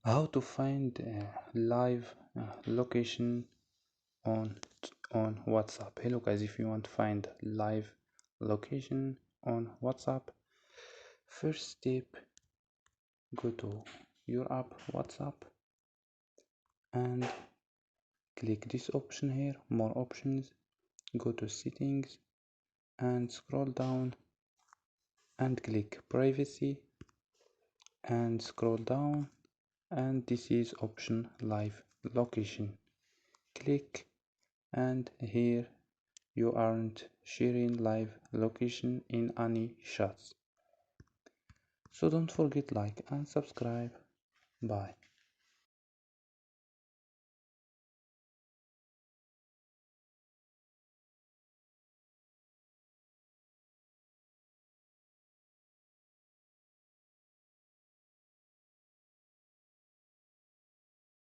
How to find live location on on WhatsApp. Hello guys, if you want to find live location on WhatsApp, first step, go to your app WhatsApp and click this option here, more options. Go to settings and scroll down and click privacy and scroll down, and this is option live location. Click, and here you aren't sharing live location in any shots. So don't forget like and subscribe. Bye.